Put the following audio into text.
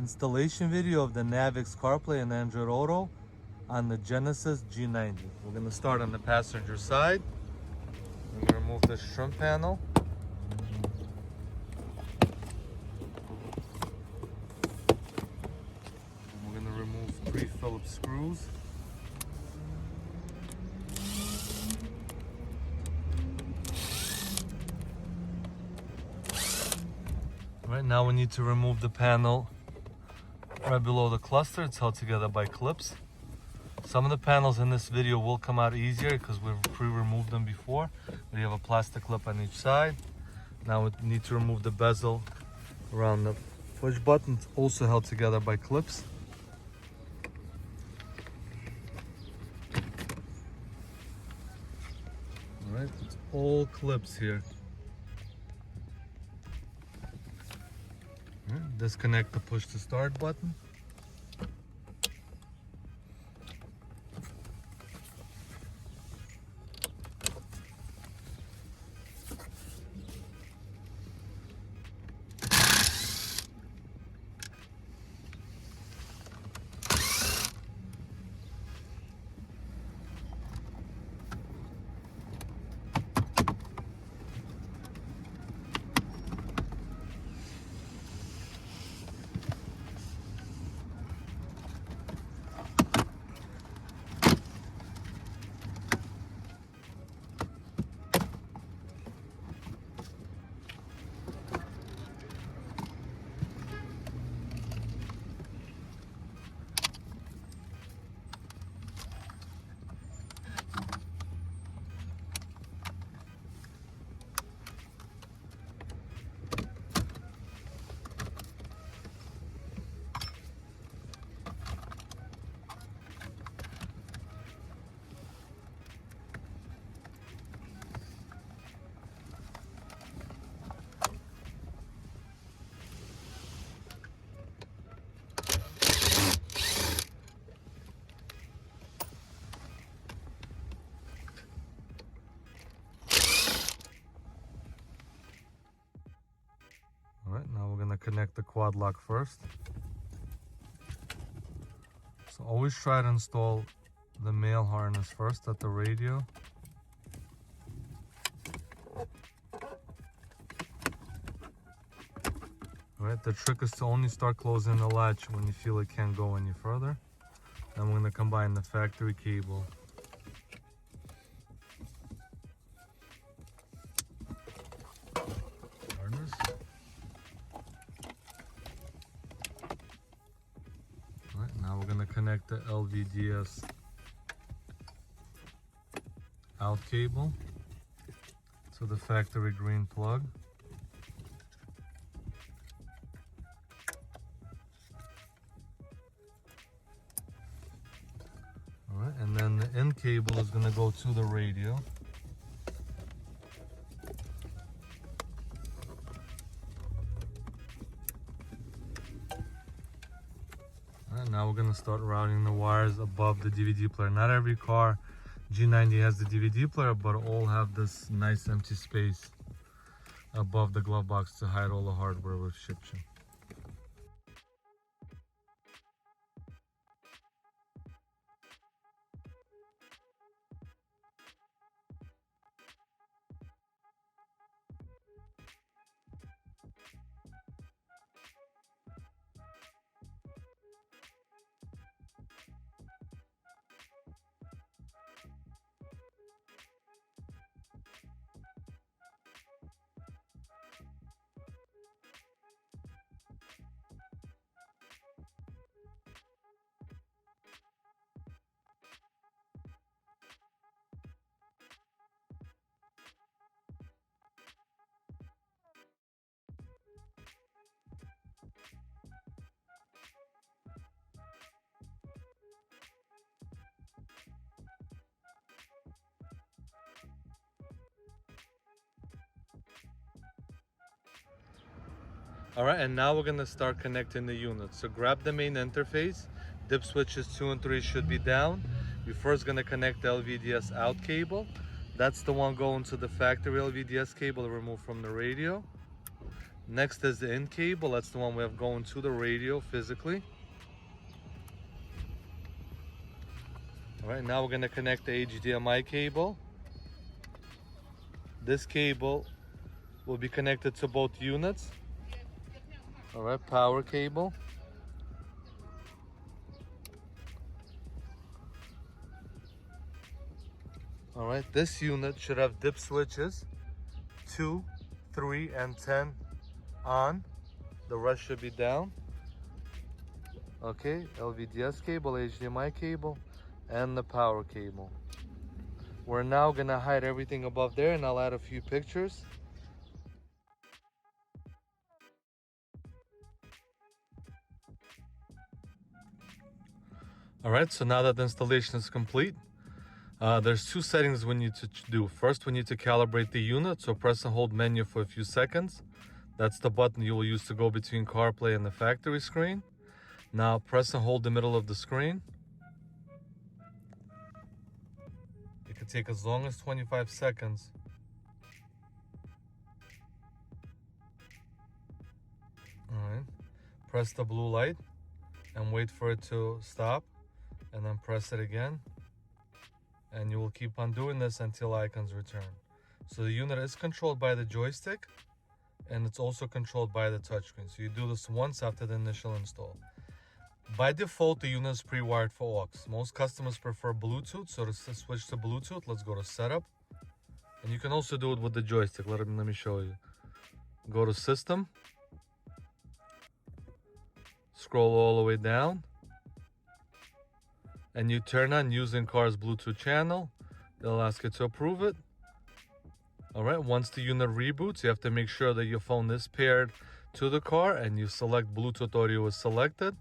installation video of the NAViKS CarPlay and Android Auto on the Genesis G90. We're going to start on the passenger side. I'm going to remove this trim panel. We're going to remove 3 Phillips screws. Right now we need to remove the panel right below the cluster. It's held together by clips. Some of the panels in this video will come out easier because we've pre-removed them before. We have a plastic clip on each side. Now we need to remove the bezel around the push button. It's also held together by clips. All right, it's all clips here. Disconnect the push to start button. Alright, now we're going to connect the quad lock first. So always try to install the male harness first at the radio. Alright, the trick is to only start closing the latch when you feel it can't go any further. Then we're going to combine the factory cable. Harness. Now we're going to connect the LVDS out cable to the factory green plug. Alright, and then the in cable is going to go to the radio. Now we're going to start routing the wires above the DVD player. Not every car G90 has the DVD player, but all have this nice empty space above the glove box to hide all the hardware we've shipped you. Alright, and now we're going to start connecting the units. So grab the main interface. Dip switches 2 and 3 should be down. We're first going to connect the LVDS out cable. That's the one going to the factory LVDS cable removed from the radio. Next is the in cable. That's the one we have going to the radio physically. All right, now we're gonna connect the HDMI cable. This cable will be connected to both units. All right, power cable. All right, this unit should have dip switches, 2, 3, and 10 on. The rest should be down. Okay, LVDS cable, HDMI cable, and the power cable. We're now gonna hide everything above there, and I'll add a few pictures. All right, so now that the installation is complete, there's two settings we need to do. First, we need to calibrate the unit, so press and hold menu for a few seconds. That's the button you will use to go between CarPlay and the factory screen. Now press and hold the middle of the screen. It could take as long as 25 seconds. All right, press the blue light and wait for it to stop, and then press it again. And you will keep on doing this until icons return. So the unit is controlled by the joystick, and it's also controlled by the touchscreen. So you do this once after the initial install. By default, the unit is pre-wired for aux. Most customers prefer Bluetooth, so to switch to Bluetooth, let's go to Setup. And you can also do it with the joystick. Let me show you. Go to System. Scroll all the way down. And you turn on using car's Bluetooth channel. They'll ask you to approve it. All right, once the unit reboots, you have to make sure that your phone is paired to the car and you select Bluetooth audio is selected.